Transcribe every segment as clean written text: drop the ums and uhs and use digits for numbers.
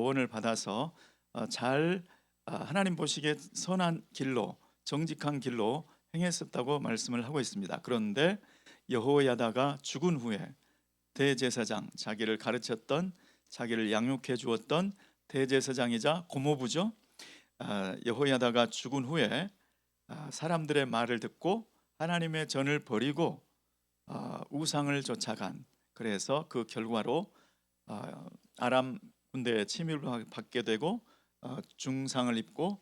조언을 받아서 잘 하나님 보시기에 선한 길로 정직한 길로 행했었다고 말씀을 하고 있습니다. 그런데 여호야다가 죽은 후에 대제사장, 자기를 가르쳤던, 자기를 양육해 주었던 대제사장이자 고모부죠. 여호야다가 죽은 후에 사람들의 말을 듣고 하나님의 전을 버리고 우상을 쫓아간, 그래서 그 결과로 아람 군대의 침입을 받게 되고 중상을 입고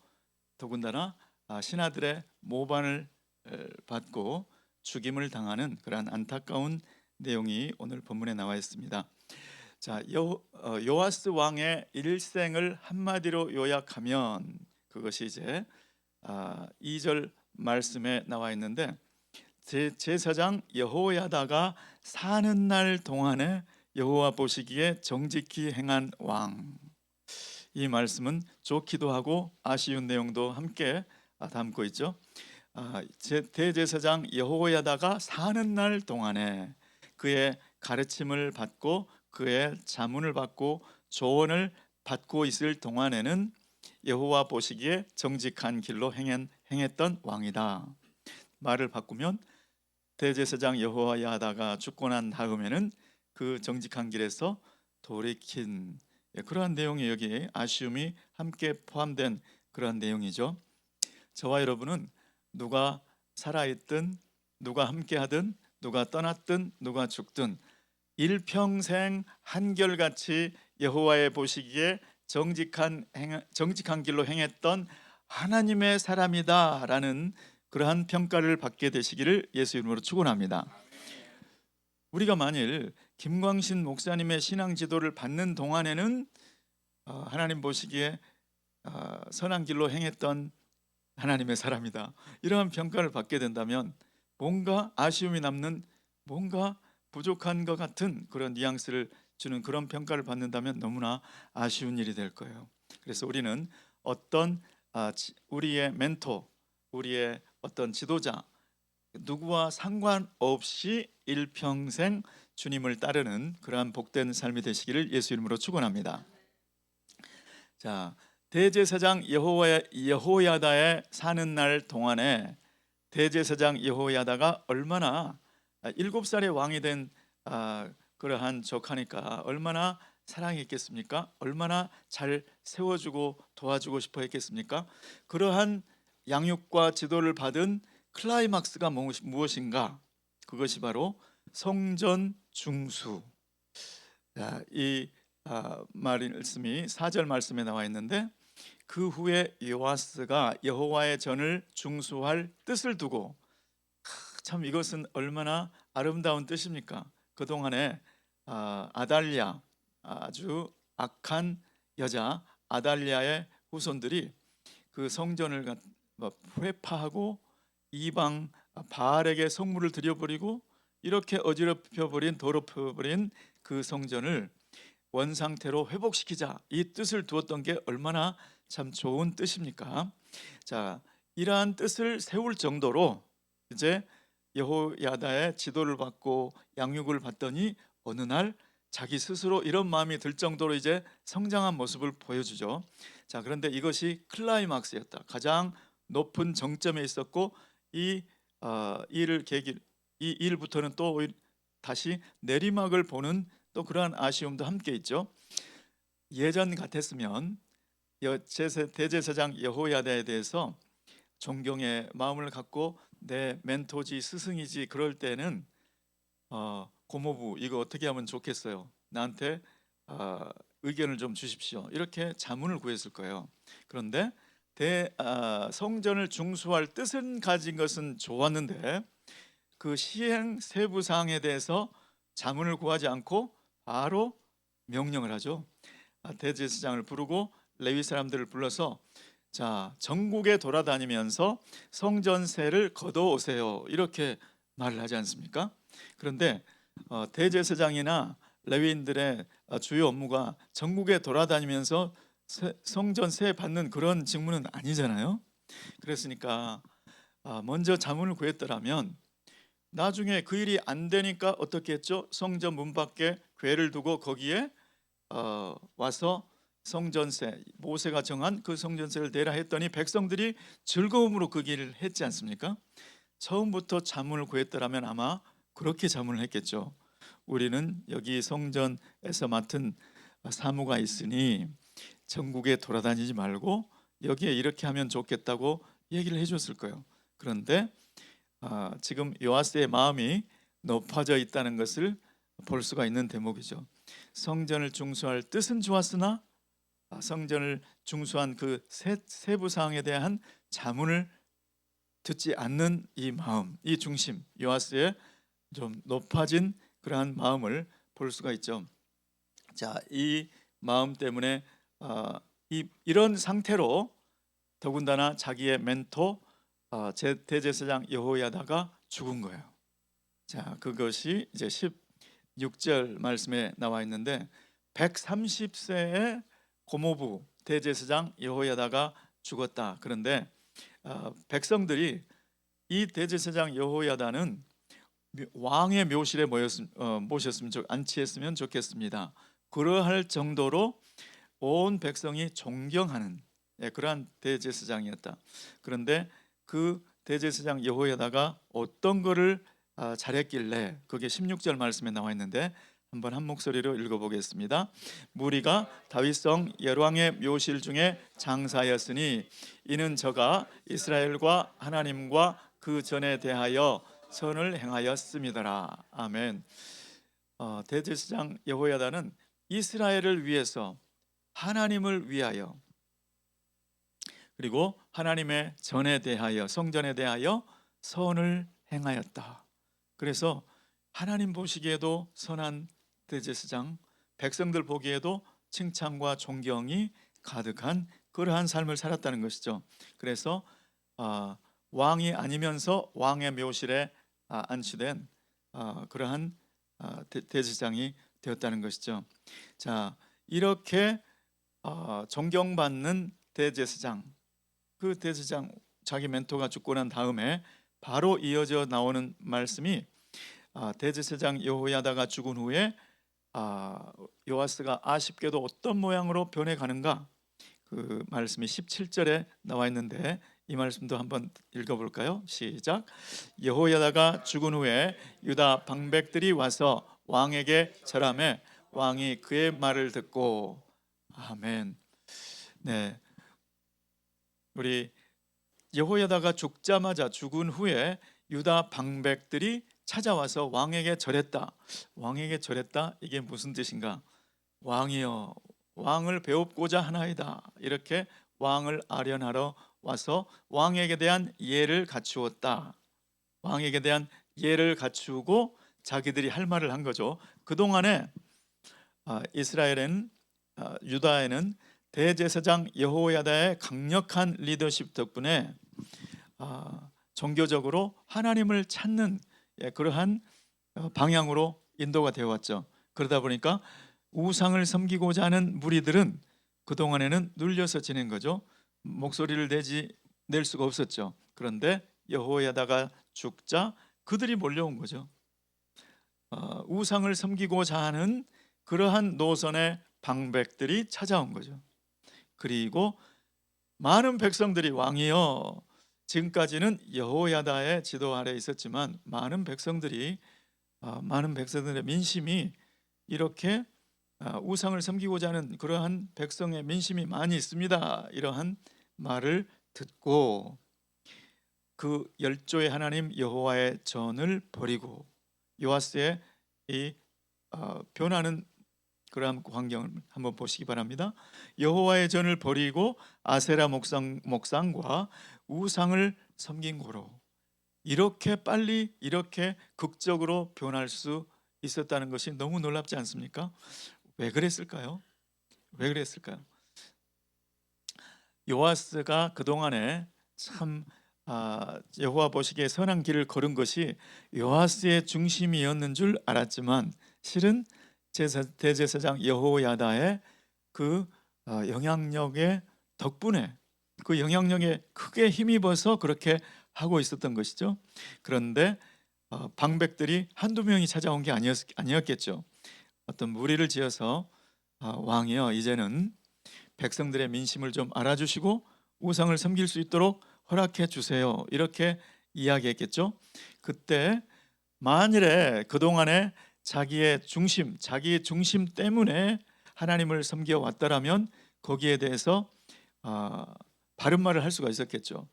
더군다나 신하들의 모반을 받고 죽임을 당하는 그러한 안타까운 내용이 오늘 본문에 나와 있습니다. 자, 요아스 왕의 일생을 한마디로 요약하면 그것이 이제 2절 말씀에 나와 있는데, 제사장 여호야다가 사는 날 동안에 여호와 보시기에 정직히 행한 왕. 이 말씀은 좋기도 하고 아쉬운 내용도 함께 담고 있죠. 대제사장 여호야다가 사는 날 동안에 그의 가르침을 받고 그의 자문을 받고 조언을 받고 있을 동안에는 여호와 보시기에 정직한 길로 행했던 왕이다. 말을 바꾸면 대제사장 여호야다가 죽고 난 다음에는 그 정직한 길에서 돌이킨 그러한 내용이 여기 아쉬움이 함께 포함된 그러한 내용이죠. 저와 여러분은 누가 살아있든 누가 함께하든 누가 떠났든 누가 죽든 일평생 한결같이 여호와의 보시기에 정직한 길로 행했던 하나님의 사람이다라는 그러한 평가를 받게 되시기를 예수 이름으로 축원합니다. 우리가 만일 김광신 목사님의 신앙 지도를 받는 동안에는 하나님 보시기에 선한 길로 행했던 하나님의 사람이다, 이러한 평가를 받게 된다면 뭔가 아쉬움이 남는, 뭔가 부족한 것 같은 그런 뉘앙스를 주는 그런 평가를 받는다면 너무나 아쉬운 일이 될 거예요. 그래서 우리는 어떤 우리의 멘토, 우리의 어떤 지도자 누구와 상관없이 일평생 주님을 따르는 그러한 복된 삶이 되시기를 예수 이름으로 축원합니다. 자, 대제사장 여호야다의 사는 날 동안에 대제사장 여호야다가 얼마나 7살의 왕이 된 그러한 족하니까 얼마나 사랑했겠습니까? 얼마나 잘 세워주고 도와주고 싶어 했겠습니까? 그러한 양육과 지도를 받은 클라이막스가 무엇인가? 그것이 바로 성전 중수. 이 말씀이 4절 말씀에 나와 있는데, 그 후에 요아스가 여호와의 전을 중수할 뜻을 두고, 참 이것은 얼마나 아름다운 뜻입니까? 그동안에 아달랴, 아주 악한 여자 아달랴의 후손들이 그 성전을 회파하고 이방 바알에게 성물을 드려버리고 이렇게 어지럽혀버린, 더럽혀버린 그 성전을 원상태로 회복시키자, 이 뜻을 두었던 게 얼마나 참 좋은 뜻입니까? 자, 이러한 뜻을 세울 정도로 이제 여호야다의 지도를 받고 양육을 받더니 어느 날 자기 스스로 이런 마음이 들 정도로 이제 성장한 모습을 보여주죠. 자, 그런데 이것이 클라이막스였다. 가장 높은 정점에 있었고 이 일부터는 또 다시 내리막을 보는 또 그러한 아쉬움도 함께 있죠. 예전 같았으면 대제사장 여호야다에 대해서 존경의 마음을 갖고 내 멘토지, 스승이지, 그럴 때는 고모부 이거 어떻게 하면 좋겠어요, 나한테 의견을 좀 주십시오, 이렇게 자문을 구했을 거예요. 그런데 성전을 중수할 뜻은 가진 것은 좋았는데 그 시행 세부 사항에 대해서 자문을 구하지 않고 바로 명령을 하죠. 대제사장을 부르고 레위 사람들을 불러서 자, 전국에 돌아다니면서 성전세를 걷어오세요, 이렇게 말을 하지 않습니까? 그런데 대제사장이나 레위인들의 주요 업무가 전국에 돌아다니면서 성전세 받는 그런 직무는 아니잖아요. 그랬으니까 먼저 자문을 구했더라면 나중에 그 일이 안 되니까 어떻게 했죠? 성전 문 밖에 궤를 두고 거기에 와서 성전세, 모세가 정한 그 성전세를 내라 했더니 백성들이 즐거움으로 그 길을 했지 않습니까? 처음부터 자문을 구했더라면 아마 그렇게 자문을 했겠죠. 우리는 여기 성전에서 맡은 사무가 있으니 전국에 돌아다니지 말고 여기에 이렇게 하면 좋겠다고 얘기를 해줬을 거예요. 그런데 지금 요아스의 마음이 높아져 있다는 것을 볼 수가 있는 대목이죠. 성전을 중수할 뜻은 좋았으나 성전을 중수한 그 세부 사항에 대한 자문을 듣지 않는 이 마음, 이 중심, 요아스의 좀 높아진 그러한 마음을 볼 수가 있죠. 자, 이 마음 때문에 이런 상태로 더군다나 자기의 멘토 대제사장 여호야다가 죽은 거예요. 자, 그것이 이제 16절 말씀에 나와 있는데 130세의 고모부 대제사장 여호야다가 죽었다. 그런데 백성들이 이 대제사장 여호야다는 왕의 묘실에 모셨으면 안치했으면 좋겠습니다. 그러할 정도로 온 백성이 존경하는 그러한 대제사장이었다. 그런데 그 대제사장 여호야다가 어떤 거를 잘했길래 그게 16절 말씀에 나와 있는데 한번 한 목소리로 읽어보겠습니다. 무리가 다윗성 열왕의 묘실 중에 장사였으니 이는 저가 이스라엘과 하나님과 그 전에 대하여 선을 행하였음이더라. 아멘. 대제사장 여호야다는 이스라엘을 위해서, 하나님을 위하여, 그리고 하나님의 전에 대하여, 성전에 대하여 선을 행하였다. 그래서 하나님 보시기에도 선한 대제사장, 백성들 보기에도 칭찬과 존경이 가득한 그러한 삶을 살았다는 것이죠. 그래서 왕이 아니면서 왕의 묘실에 안치된 그러한 대제사장이 되었다는 것이죠. 자, 이렇게 존경받는 대제사장, 그 대제사장 자기 멘토가 죽고 난 다음에 바로 이어져 나오는 말씀이 대제사장 여호야다가 죽은 후에 요아스가 아쉽게도 어떤 모양으로 변해가는가, 그 말씀이 17절에 나와 있는데 이 말씀도 한번 읽어볼까요? 시작. 여호야다가 죽은 후에 유다 방백들이 와서 왕에게 절하매 왕이 그의 말을 듣고. 아멘. 네, 우리 여호야다가 죽은 후에 유다 방백들이 찾아와서 왕에게 절했다. 왕에게 절했다. 이게 무슨 뜻인가? 왕이여, 왕을 배웁고자 하나이다. 이렇게 왕을 아련하러 와서 왕에게 대한 예를 갖추었다. 왕에게 대한 예를 갖추고 자기들이 할 말을 한 거죠. 그동안에 이스라엘은, 유다에는 대제사장 여호야다의 강력한 리더십 덕분에 종교적으로 하나님을 찾는 그러한 방향으로 인도가 되어 왔죠. 그러다 보니까 우상을 섬기고자 하는 무리들은 그동안에는 눌려서 지낸 거죠. 목소리를 낼 수가 없었죠. 그런데 여호야다가 죽자 그들이 몰려온 거죠. 우상을 섬기고자 하는 그러한 노선의 방백들이 찾아온 거죠. 그리고 많은 백성들이 왕이여, 지금까지는 여호야다의 지도 아래 있었지만 많은 백성들의 민심이 이렇게 우상을 섬기고자 하는 그러한 백성의 민심이 많이 있습니다. 이러한 말을 듣고 그 열조의 하나님 여호와의 전을 버리고, 요아스의 이 변하는 그러한 광경을 한번 보시기 바랍니다. 여호와의 전을 버리고 아세라 목상과 우상을 섬긴 고로 이렇게 빨리, 이렇게 극적으로 변할 수 있었다는 것이 너무 놀랍지 않습니까? 왜 그랬을까요? 왜 그랬을까요? 요아스가 그동안에 참 여호와 보시기에 선한 길을 걸은 것이 요아스의 중심이었는 줄 알았지만 실은 대제사장 여호야다의 그 영향력의 덕분에, 그 영향력에 크게 힘입어서 그렇게 하고 있었던 것이죠. 그런데 방백들이 한두 명이 찾아온 게 아니었겠죠. 어떤 무리를 지어서 왕이여, 이제는 백성들의 민심을 좀 알아주시고 우상을 섬길 수 있도록 허락해 주세요. 이렇게 이야기했겠죠. 그때 만일에 그동안에 자기의 중심 때문에 하나님을 섬겨 왔다라면 거기에 대해서 아, 바른 말을 할 수가 있었겠죠.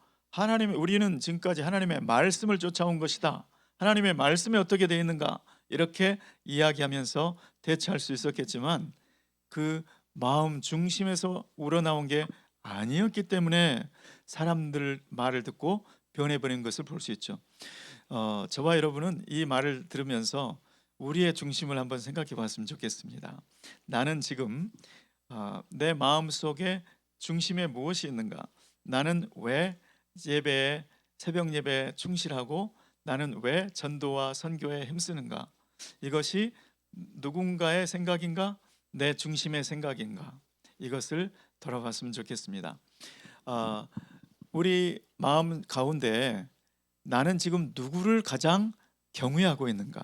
우리는 지금까지 하나님의 말씀을 쫓아온 것이다. 하나님의 말씀이 어떻게 되어 있는가 이렇게 이야기하면서 대처할 수 있었겠지만 그 마음 중심에서 우러나온 게 아니었기 때문에 사람들 말을 듣고 변해버린 것을 볼 수 있죠. 저와 여러분은 이 말을 들으면서 우리의 중심을 한번 생각해 봤으면 좋겠습니다. 나는 지금 내 마음 속에 중심에 무엇이 있는가? 나는 왜 예배에 새벽 예배에 충실하고 나는 왜 전도와 선교에 힘쓰는가? 이것이 누군가의 생각인가? 내 중심의 생각인가? 이것을 돌아봤으면 좋겠습니다. 아, 우리 마음 가운데 나는 지금 누구를 가장 경외하고 있는가?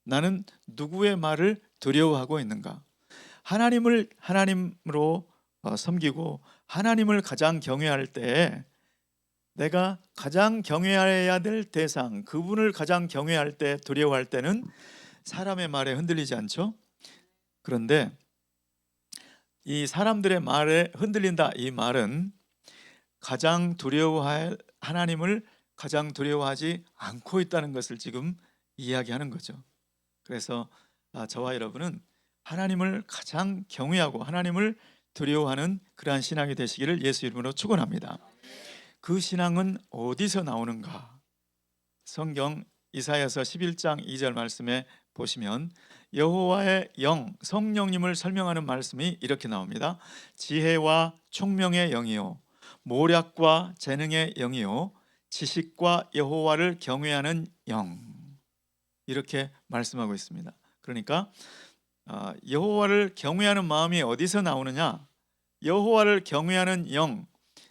나는 누구의 말을 두려워하고 있는가? 하나님을 하나님으로 섬기고 하나님을 가장 경외할 때 내가 가장 경외해야 될 대상, 그분을 가장 경외할 때 두려워할 때는 사람의 말에 흔들리지 않죠. 그런데 이 사람들의 말에 흔들린다, 이 말은 가장 두려워할 하나님을 가장 두려워하지 않고 있다는 것을 지금 이야기하는 거죠. 그래서 저와 여러분은 하나님을 가장 경외하고 하나님을 두려워하는 그러한 신앙이 되시기를 예수 이름으로 축원합니다. 그 신앙은 어디서 나오는가? 성경 이사야서 11장 2절 말씀에 보시면 여호와의 영, 성령님을 설명하는 말씀이 이렇게 나옵니다. 지혜와 총명의 영이요 모략과 재능의 영이요 지식과 여호와를 경외하는 영, 이렇게 말씀하고 있습니다. 그러니까 여호와를 경외하는 마음이 어디서 나오느냐? 여호와를 경외하는 영,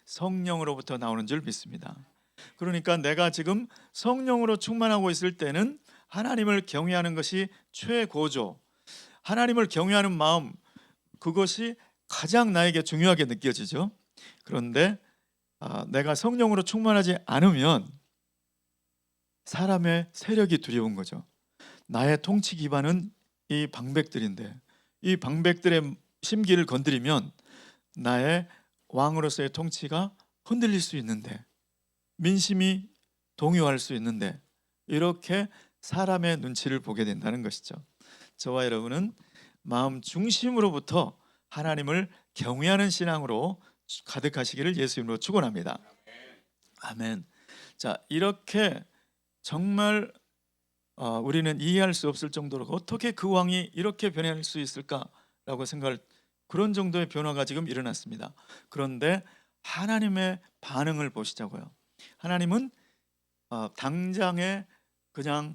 성령으로부터 나오는 줄 믿습니다. 그러니까 내가 지금 성령으로 충만하고 있을 때는 하나님을 경외하는 것이 최고죠. 하나님을 경외하는 마음, 그것이 가장 나에게 중요하게 느껴지죠. 그런데 내가 성령으로 충만하지 않으면 사람의 세력이 두려운 거죠. 나의 통치 기반은 이 방백들인데 이 방백들의 심기를 건드리면 나의 왕으로서의 통치가 흔들릴 수 있는데, 민심이 동요할 수 있는데, 이렇게 사람의 눈치를 보게 된다는 것이죠. 저와 여러분은 마음 중심으로부터 하나님을 경외하는 신앙으로 가득하시기를 예수 이름으로 축원합니다. 아멘. 자, 이렇게 정말 우리는 이해할 수 없을 정도로 어떻게 그 왕이 이렇게 변할 수 있을까라고 생각할 그런 정도의 변화가 지금 일어났습니다. 그런데 하나님의 반응을 보시자고요. 하나님은 당장에 그냥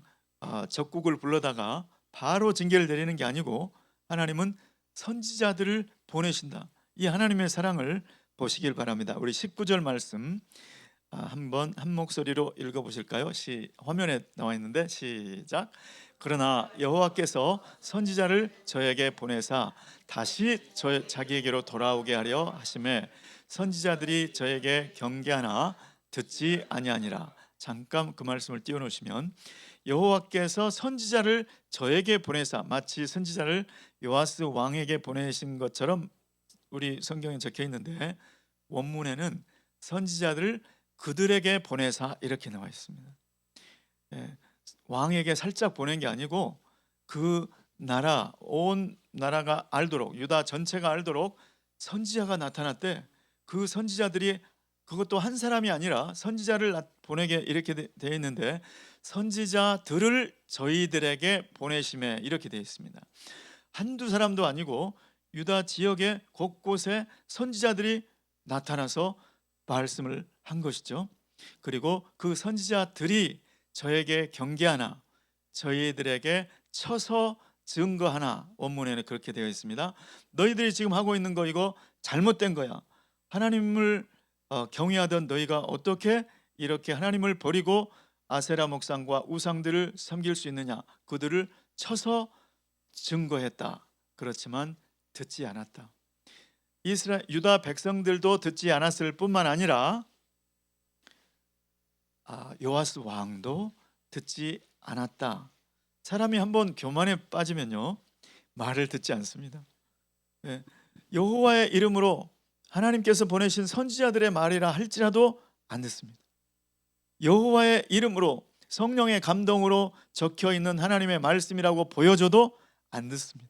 적국을 불러다가 바로 징계를 내리는 게 아니고 하나님은 선지자들을 보내신다. 이 하나님의 사랑을 보시길 바랍니다. 우리 19절 말씀 한번 한 목소리로 읽어보실까요? 화면에 나와 있는데 시작. 그러나 여호와께서 선지자를 저에게 보내사 다시 자기에게로 돌아오게 하려 하심에 선지자들이 저에게 경계하나 듣지 아니하니라. 잠깐 그 말씀을 띄워놓으시면 여호와께서 선지자를 저에게 보내사, 마치 선지자를 요아스 왕에게 보내신 것처럼 우리 성경에 적혀 있는데 원문에는 선지자들을 그들에게 보내사 이렇게 나와 있습니다. 왕에게 살짝 보낸 게 아니고 그 나라, 온 나라가 알도록, 유다 전체가 알도록 선지자가 나타났대. 그 선지자들이, 그것도 한 사람이 아니라 선지자를 보내게 이렇게 되어 있는데 선지자들을 저희들에게 보내심에 이렇게 되어 있습니다. 한두 사람도 아니고 유다 지역의 곳곳에 선지자들이 나타나서 말씀을 한 것이죠. 그리고 그 선지자들이 저에게 경계하나 저희들에게 쳐서 증거하나, 원문에는 그렇게 되어 있습니다. 너희들이 지금 하고 있는 거 이거 잘못된 거야. 하나님을 경외하던 너희가 어떻게 이렇게 하나님을 버리고 아세라 목상과 우상들을 섬길 수 있느냐. 그들을 쳐서 증거했다. 그렇지만 듣지 않았다. 이스라엘 유다 백성들도 듣지 않았을 뿐만 아니라 요아스 왕도 듣지 않았다. 사람이 한번 교만에 빠지면요 말을 듣지 않습니다. 예, 여호와의 이름으로 하나님께서 보내신 선지자들의 말이라 할지라도 안 듣습니다. 여호와의 이름으로 성령의 감동으로 적혀 있는 하나님의 말씀이라고 보여줘도 안 듣습니다.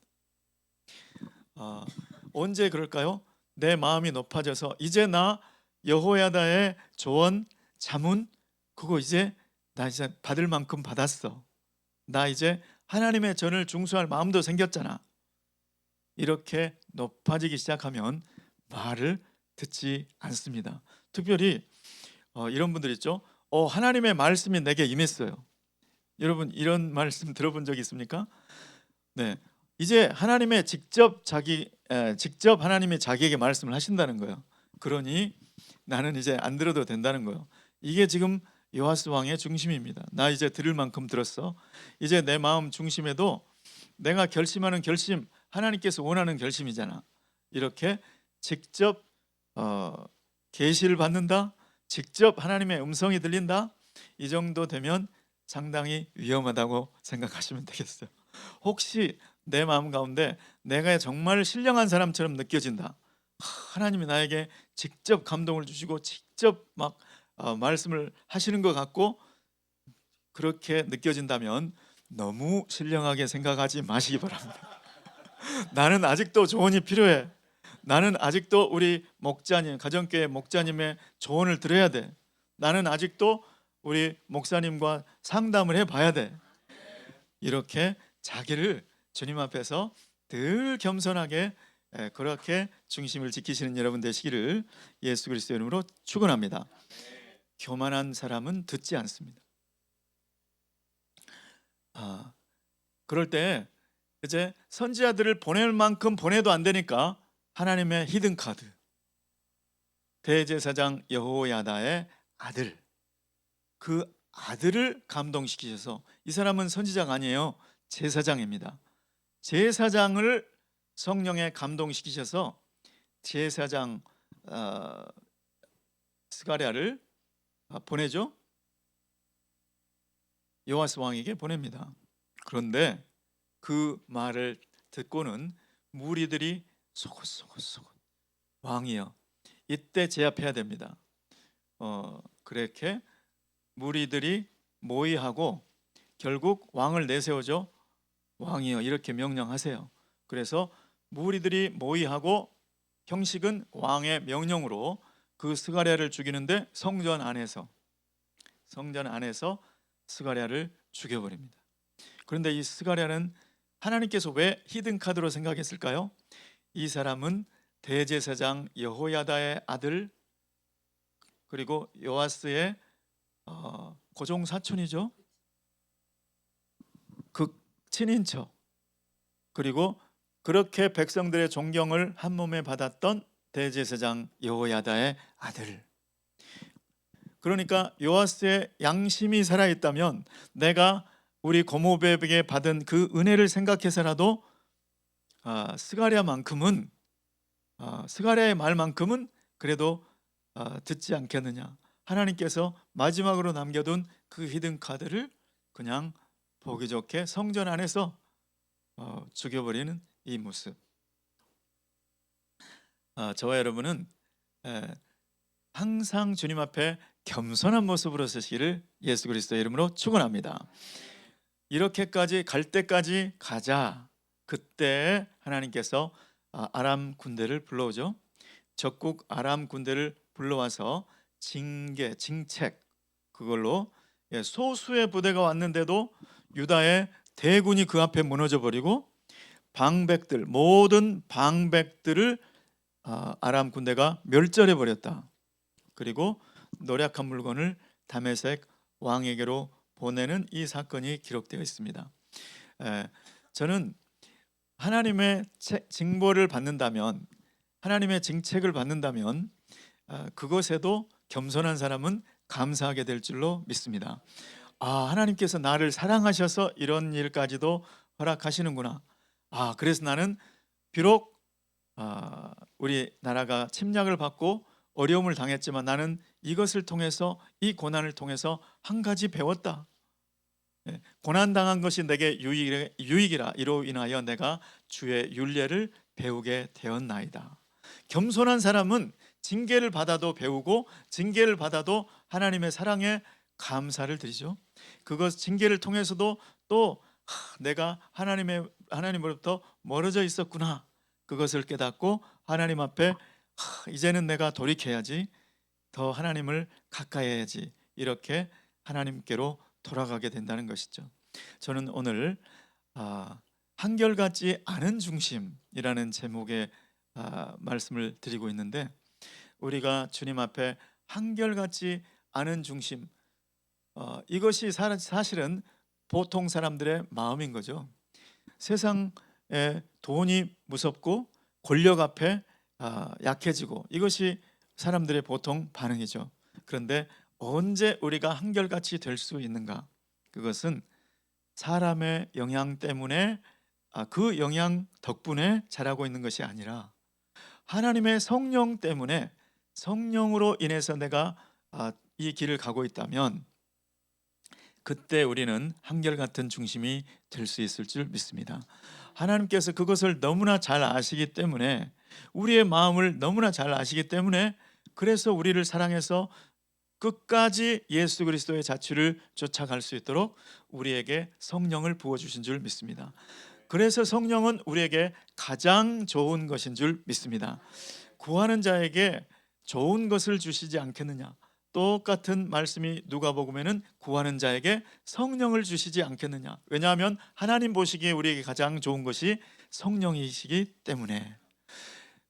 언제 그럴까요? 내 마음이 높아져서 이제 나 여호야다의 조언, 자문 그거 이제 나 이제 받을 만큼 받았어. 나 이제 하나님의 전을 중수할 마음도 생겼잖아. 이렇게 높아지기 시작하면 말을 듣지 않습니다. 특별히 이런 분들 있죠. 하나님의 말씀이 내게 임했어요. 여러분 이런 말씀 들어본 적 있습니까? 네, 이제 하나님의 직접 하나님이 자기에게 말씀을 하신다는 거예요. 그러니 나는 이제 안 들어도 된다는 거예요. 이게 지금 요아스 왕의 중심입니다. 나 이제 들을 만큼 들었어. 이제 내 마음 중심에도 내가 결심하는 결심 하나님께서 원하는 결심이잖아. 이렇게 직접 계시를 받는다. 직접 하나님의 음성이 들린다. 이 정도 되면 상당히 위험하다고 생각하시면 되겠어요. 혹시 내 마음 가운데 내가 정말 신령한 사람처럼 느껴진다. 하나님이 나에게 직접 감동을 주시고 직접 막 말씀을 하시는 것 같고 그렇게 느껴진다면 너무 신령하게 생각하지 마시기 바랍니다. 나는 아직도 조언이 필요해. 나는 아직도 우리 목자님, 가정교회 목자님의 조언을 들어야 돼. 나는 아직도 우리 목사님과 상담을 해봐야 돼. 이렇게 자기를 주님 앞에서 늘 겸손하게 그렇게 중심을 지키시는 여러분 되시기를 예수 그리스도의 이름으로 축원합니다. 교만한 사람은 듣지 않습니다. 그럴 때 이제 선지자들을 보낼 만큼 보내도 안 되니까 하나님의 히든 카드, 대제사장 여호야다의 아들, 그 아들을 감동시키셔서 이 사람은 선지자가 아니에요. 제사장입니다. 제사장을 성령에 감동시키셔서 제사장 스가랴를 보내죠. 요아스 왕에게 보냅니다. 그런데 그 말을 듣고는 무리들이 소곤소곤 왕이여 이때 제압해야 됩니다. 그렇게 무리들이 모의하고 결국 왕을 내세우죠. 왕이여 이렇게 명령하세요. 그래서 무리들이 모의하고 형식은 왕의 명령으로 그 스가랴를 죽이는데 성전 안에서 스가랴를 죽여버립니다. 그런데 이 스가랴는 하나님께서 왜 히든 카드로 생각했을까요? 이 사람은 대제사장 여호야다의 아들 그리고 요아스의 고종 사촌이죠. 그 친인척 그리고 그렇게 백성들의 존경을 한 몸에 받았던 대제사장 여호야다의 아들. 그러니까 요아스의 양심이 살아있다면 내가 우리 고모베에게 받은 그 은혜를 생각해서라도 스가랴만큼은 스가랴의 말만큼은 그래도 듣지 않겠느냐. 하나님께서 마지막으로 남겨둔 그 히든 카드를 그냥 보기 좋게 성전 안에서 죽여버리는 이 모습. 저와 여러분은 항상 주님 앞에 겸손한 모습으로 서시기를 예수 그리스도의 이름으로 축원합니다. 이렇게까지 갈 때까지 가자. 그때 하나님께서 아람 군대를 불러오죠. 적국 아람 군대를 불러와서 징책 그걸로 소수의 부대가 왔는데도 유다의 대군이 그 앞에 무너져 버리고 모든 방백들을 아람 군대가 멸절해 버렸다. 그리고 노략한 물건을 다메섹 왕에게로 보내는 이 사건이 기록되어 있습니다. 저는 하나님의 징벌을 받는다면, 하나님의 징책을 받는다면 그것에도 겸손한 사람은 감사하게 될 줄로 믿습니다. 하나님께서 나를 사랑하셔서 이런 일까지도 허락하시는구나. 그래서 나는 비록 우리나라가 침략을 받고 어려움을 당했지만 나는 이것을 통해서, 이 고난을 통해서 한 가지 배웠다. 고난 당한 것이 내게 유익이라 이로 인하여 내가 주의 율례를 배우게 되었나이다. 겸손한 사람은 징계를 받아도 배우고 징계를 받아도 하나님의 사랑에 감사를 드리죠. 그것 징계를 통해서도 또 내가 하나님으로부터 멀어져 있었구나, 그것을 깨닫고 하나님 앞에 이제는 내가 돌이켜야지, 더 하나님을 가까이 해야지, 이렇게 하나님께로 돌아가게 된다는 것이죠. 저는 오늘 한결같지 않은 중심이라는 제목의 말씀을 드리고 있는데, 우리가 주님 앞에 한결같지 않은 중심, 이것이 사실은 보통 사람들의 마음인 거죠. 세상에 돈이 무섭고 권력 앞에 약해지고, 이것이 사람들의 보통 반응이죠. 그런데 언제 우리가 한결같이 될 수 있는가? 그것은 사람의 영향 때문에, 그 영향 덕분에 자라고 있는 것이 아니라 하나님의 성령 때문에, 성령으로 인해서 내가 이 길을 가고 있다면 그때 우리는 한결같은 중심이 될 수 있을 줄 믿습니다. 하나님께서 그것을 너무나 잘 아시기 때문에, 우리의 마음을 너무나 잘 아시기 때문에, 그래서 우리를 사랑해서 끝까지 예수 그리스도의 자취를 쫓아갈 수 있도록 우리에게 성령을 부어주신 줄 믿습니다. 그래서 성령은 우리에게 가장 좋은 것인 줄 믿습니다. 구하는 자에게 좋은 것을 주시지 않겠느냐? 똑같은 말씀이 누가복음에는 구하는 자에게 성령을 주시지 않겠느냐? 왜냐하면 하나님 보시기에 우리에게 가장 좋은 것이 성령이시기 때문에.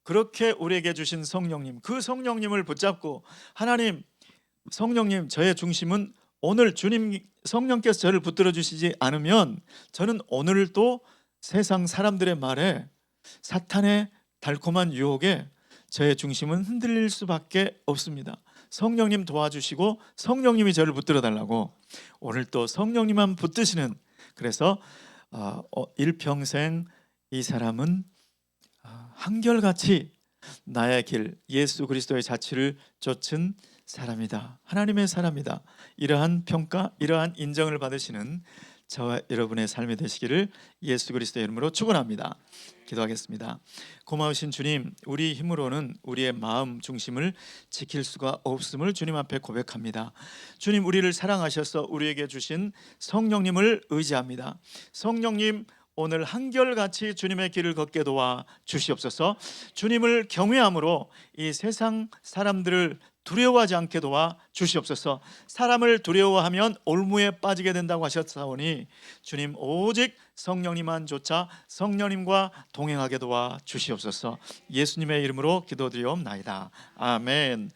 그렇게 우리에게 주신 성령님, 그 성령님을 붙잡고, 하나님, 성령님, 저의 중심은 오늘 주님 성령께서 저를 붙들어 주시지 않으면 저는 오늘도 세상 사람들의 말에, 사탄의 달콤한 유혹에 저의 중심은 흔들릴 수밖에 없습니다. 성령님 도와주시고 성령님이 저를 붙들어 달라고, 오늘 또 성령님만 붙드시는, 그래서 일평생 이 사람은 한결같이 나의 길, 예수 그리스도의 자취를 쫓은 사람이다, 하나님의 사람이다, 이러한 평가, 이러한 인정을 받으시는 저와 여러분의 삶이 되시기를 예수 그리스도의 이름으로 축원합니다. 기도하겠습니다. 고마우신 주님, 우리 힘으로는 우리의 마음 중심을 지킬 수가 없음을 주님 앞에 고백합니다. 주님, 우리를 사랑하셔서 우리에게 주신 성령님을 의지합니다. 성령님, 오늘 한결같이 주님의 길을 걷게 도와 주시옵소서. 주님을 경외함으로 이 세상 사람들을 두려워하지 않게 도와 주시옵소서. 사람을 두려워하면 올무에 빠지게 된다고 하셨사오니 주님, 오직 성령님만 쫓아 성령님과 동행하게 도와 주시옵소서. 예수님의 이름으로 기도드리옵나이다. 아멘.